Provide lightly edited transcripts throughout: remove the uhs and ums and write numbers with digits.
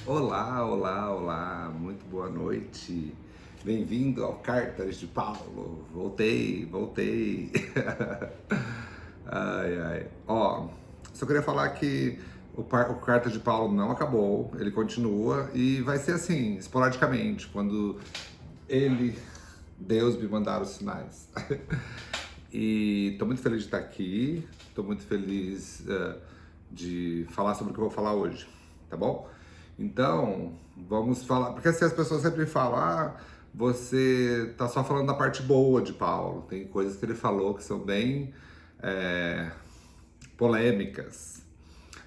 Olá, olá, olá, muito boa noite. Bem-vindo ao Cartas de Paulo. Voltei. Ai, ai. Ó, só queria falar que o Cartas de Paulo não acabou, ele continua e vai ser assim, esporadicamente, quando ele, Deus me mandar os sinais. E tô muito feliz de estar aqui, tô muito feliz de falar sobre o que eu vou falar hoje, tá bom? Então, vamos falar, porque assim as pessoas sempre falam, você tá só falando da parte boa de Paulo, tem coisas que ele falou que são bem é, polêmicas,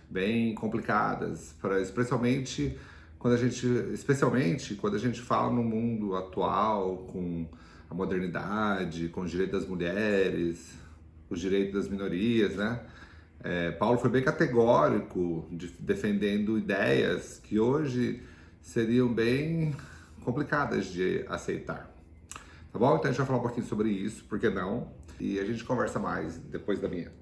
bem complicadas, especialmente quando a gente fala no mundo atual, com a modernidade, com os direitos das mulheres, os direitos das minorias, né? Paulo foi bem categórico defendendo ideias que hoje seriam bem complicadas de aceitar. Tá bom? Então a gente vai falar um pouquinho sobre isso, por que não? E a gente conversa mais depois da vinheta.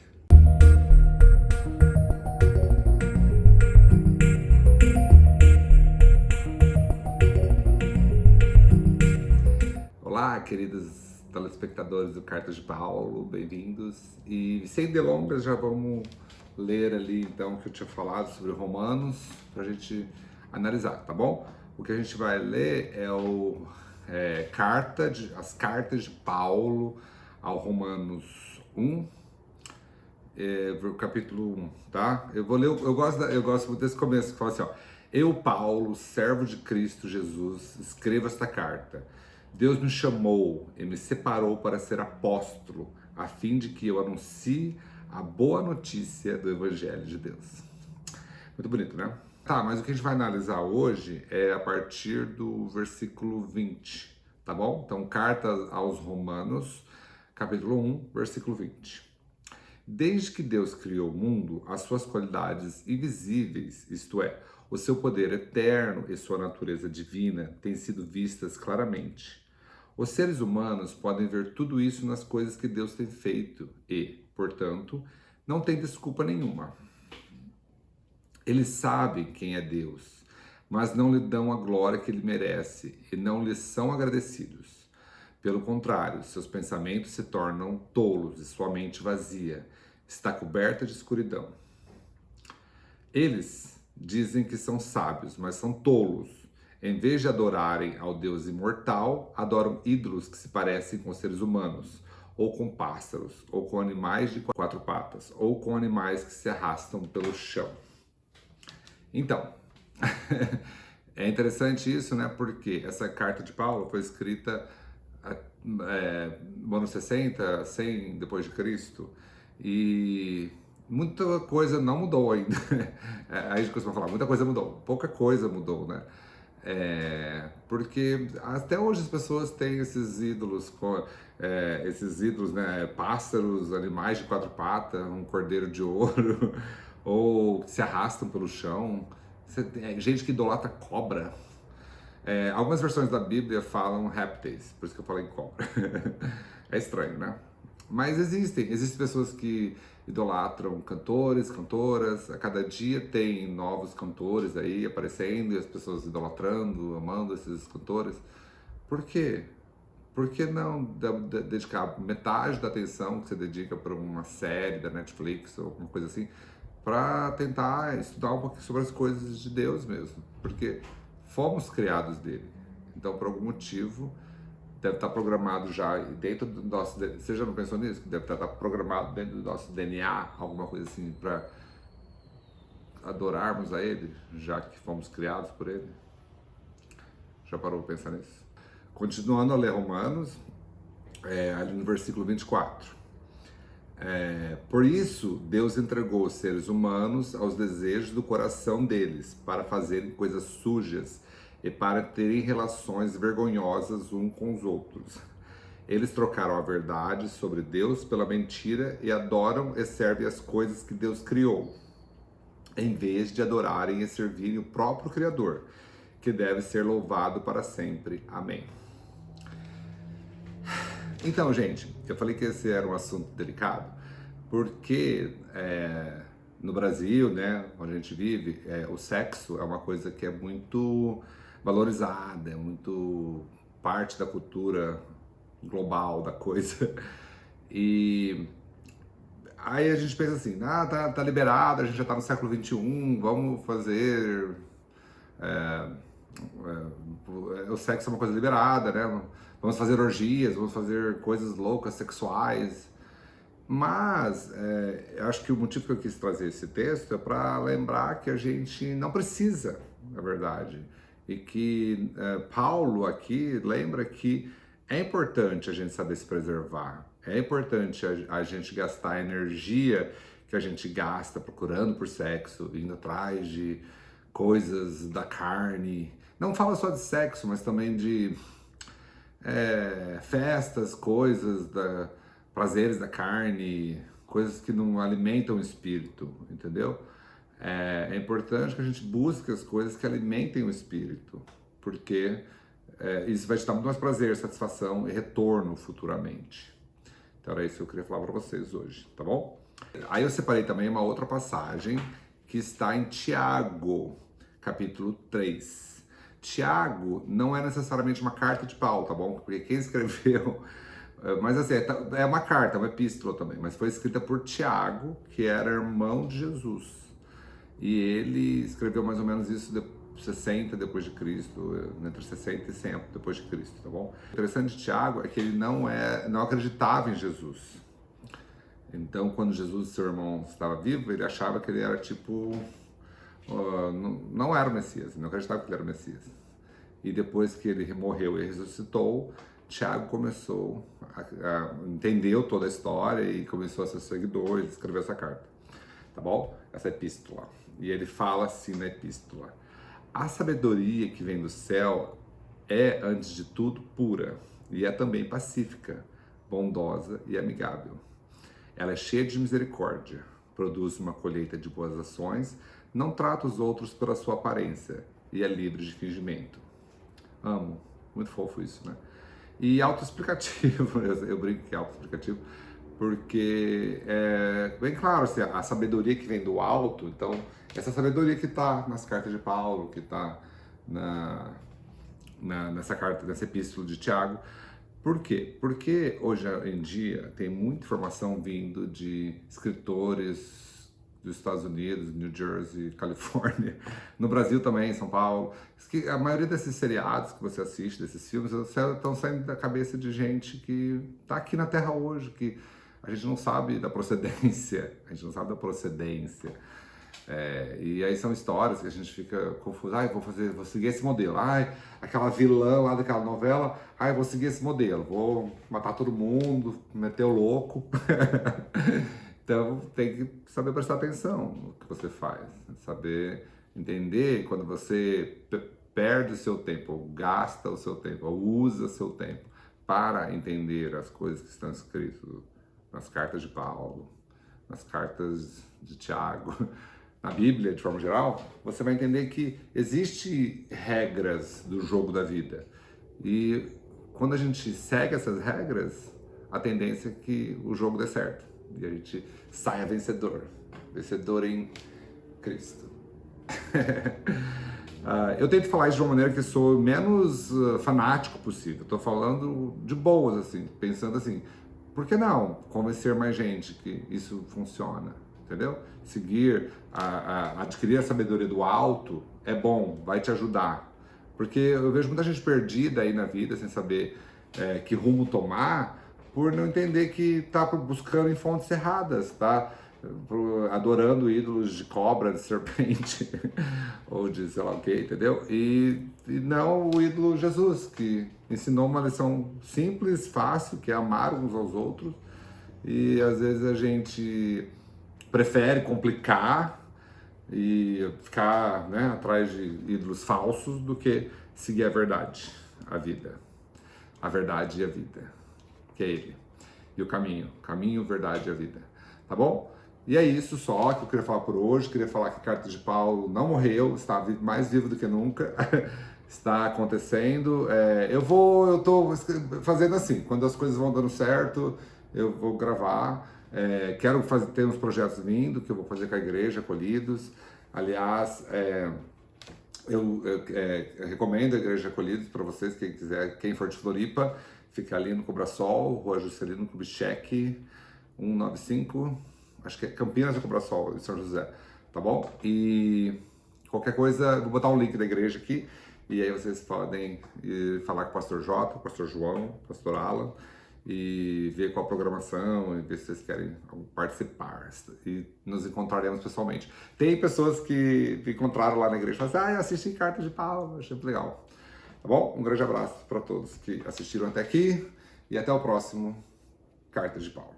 Olá, queridos telespectadores do Cartas de Paulo, bem-vindos. E sem delongas, já vamos ler ali então o que eu tinha falado sobre Romanos, para a gente analisar, tá bom? O que a gente vai ler é as cartas de Paulo ao Romanos 1, capítulo 1, tá? Eu vou ler, eu gosto muito desse começo, que fala assim, ó. Eu, Paulo, servo de Cristo Jesus, escrevo esta carta. Deus me chamou e me separou para ser apóstolo, a fim de que eu anuncie a boa notícia do Evangelho de Deus. Muito bonito, né? Tá, mas o que a gente vai analisar hoje é a partir do versículo 20, tá bom? Então, carta aos Romanos, capítulo 1, versículo 20. Desde que Deus criou o mundo, as suas qualidades invisíveis, isto é, o seu poder eterno e sua natureza divina, têm sido vistas claramente. Os seres humanos podem ver tudo isso nas coisas que Deus tem feito e, portanto, não tem desculpa nenhuma. Eles sabem quem é Deus, mas não lhe dão a glória que ele merece e não lhe são agradecidos. Pelo contrário, seus pensamentos se tornam tolos e sua mente vazia está coberta de escuridão. Eles dizem que são sábios, mas são tolos. Em vez de adorarem ao Deus imortal, adoram ídolos que se parecem com seres humanos, ou com pássaros, ou com animais de quatro patas, ou com animais que se arrastam pelo chão. Então, é interessante isso, né? Porque essa carta de Paulo foi escrita no ano 60, 100 depois de Cristo, e muita coisa não mudou ainda. Aí a gente costuma falar, muita coisa mudou, pouca coisa mudou, né? Porque até hoje as pessoas têm esses ídolos, né? Pássaros, animais de quatro patas, um cordeiro de ouro, ou que se arrastam pelo chão. Gente que idolatra cobra. Algumas versões da Bíblia falam répteis, por isso que eu falei cobra. É estranho, né? Mas existem pessoas que idolatram cantores, cantoras. A cada dia tem novos cantores aí aparecendo e as pessoas idolatrando, amando esses cantores. Por quê? Por que não dedicar metade da atenção que você dedica para uma série da Netflix ou alguma coisa assim, para tentar estudar um pouquinho sobre as coisas de Deus mesmo? Porque fomos criados dele. Então, por algum motivo, deve estar programado já dentro do nosso... Você já não pensou nisso? Deve estar programado dentro do nosso DNA, alguma coisa assim, para adorarmos a ele, já que fomos criados por ele? Já parou para pensar nisso? Continuando a ler Romanos, ali no versículo 24. Por isso, Deus entregou os seres humanos aos desejos do coração deles, para fazerem coisas sujas e para terem relações vergonhosas uns com os outros. Eles trocaram a verdade sobre Deus pela mentira e adoram e servem as coisas que Deus criou, em vez de adorarem e servirem o próprio Criador, que deve ser louvado para sempre. Amém. Então, gente, eu falei que esse era um assunto delicado, porque no Brasil, né, onde a gente vive, o sexo é uma coisa que é muito valorizada, é muito parte da cultura global da coisa. E aí a gente pensa assim, tá liberado, a gente já tá no século XXI, vamos fazer... o sexo é uma coisa liberada, né? Vamos fazer orgias, vamos fazer coisas loucas, sexuais. Mas eu acho que o motivo que eu quis trazer esse texto é para lembrar que a gente não precisa, na verdade. E que Paulo aqui lembra que é importante a gente saber se preservar. É importante a gente gastar a energia que a gente gasta procurando por sexo, indo atrás de coisas da carne. Não fala só de sexo, mas também de festas, coisas, prazeres da carne, coisas que não alimentam o espírito, entendeu? É importante que a gente busque as coisas que alimentem o espírito, porque isso vai te dar muito mais prazer, satisfação e retorno futuramente. Então era isso que eu queria falar para vocês hoje, tá bom? Aí eu separei também uma outra passagem que está em Tiago, capítulo 3. Tiago não é necessariamente uma carta de Paulo, tá bom? Porque quem escreveu... Mas assim, é uma carta, uma epístola também, mas foi escrita por Tiago, que era irmão de Jesus. E ele escreveu mais ou menos isso 60 depois de Cristo, entre 60 e 100 depois de Cristo, tá bom? O interessante de Tiago é que ele não acreditava em Jesus. Então, quando Jesus, seu irmão, estava vivo, ele achava que ele era tipo... não era o Messias, não acreditava que ele era o Messias. E depois que ele morreu e ressuscitou, Tiago começou entendeu toda a história e começou a ser seguidor e escreveu essa carta, tá bom? Essa epístola. E ele fala assim na epístola: a sabedoria que vem do céu é, antes de tudo, pura e é também pacífica, bondosa e amigável. Ela é cheia de misericórdia, produz uma colheita de boas ações, não trata os outros pela sua aparência e é livre de fingimento. Amo, muito fofo isso, né? E autoexplicativo, eu brinco que é autoexplicativo, porque é bem claro, assim, a sabedoria que vem do alto, então, essa sabedoria que está nas cartas de Paulo, que está nessa carta, nessa epístola de Tiago. Por quê? Porque hoje em dia tem muita informação vindo de escritores dos Estados Unidos, New Jersey, Califórnia, no Brasil também, São Paulo. Que a maioria desses seriados que você assiste, desses filmes, estão saindo da cabeça de gente que está aqui na Terra hoje, que a gente não sabe da procedência, e aí são histórias que a gente fica confuso. Vou seguir esse modelo. Aquela vilã lá daquela novela. Vou seguir esse modelo. Vou matar todo mundo, meter o louco. Então tem que saber prestar atenção no que você faz, saber entender quando você perde o seu tempo, ou gasta o seu tempo, ou usa o seu tempo para entender as coisas que estão escritas nas cartas de Paulo, nas cartas de Tiago, na Bíblia de forma geral. Você vai entender que existem regras do jogo da vida e quando a gente segue essas regras, a tendência é que o jogo dê certo e a gente saia vencedor em Cristo. Eu tento falar isso de uma maneira que sou menos fanático possível. Estou falando de boas, assim, pensando assim, por que não convencer mais gente que isso funciona, entendeu? Adquirir a sabedoria do alto é bom, vai te ajudar. Porque eu vejo muita gente perdida aí na vida, sem saber que rumo tomar, por não entender que está buscando em fontes erradas, tá? Adorando ídolos de cobra, de serpente, ou de sei lá o que, entendeu? E não o ídolo Jesus, que ensinou uma lição simples, fácil, que é amar uns aos outros, e às vezes a gente prefere complicar e ficar atrás de ídolos falsos do que seguir a verdade, a vida. A verdade e a vida, que é Ele. E o caminho, verdade e a vida. Tá bom? E é isso só que eu queria falar por hoje. Queria falar que a carta de Paulo não morreu, está mais vivo do que nunca. Está acontecendo. Eu tô fazendo assim, quando as coisas vão dando certo, eu vou gravar. Quero ter uns projetos vindo que eu vou fazer com a igreja, Acolhidos. Aliás, eu recomendo a Igreja Acolhidos para vocês, quem quiser, quem for de Floripa, fica ali no Cobrasol, Rua Juscelino Kubitschek, 195, acho que é Campinas do Cobrasol, em São José, tá bom? E qualquer coisa, vou botar um link da igreja aqui, e aí vocês podem falar com o Pastor Jota, o Pastor João, o Pastor Alan, e ver qual a programação, e ver se vocês querem participar, e nos encontraremos pessoalmente. Tem pessoas que me encontraram lá na igreja e falaram assim, eu assisti Carta de Paulo, achei muito legal. Tá bom? Um grande abraço para todos que assistiram até aqui, e até o próximo Carta de Paulo.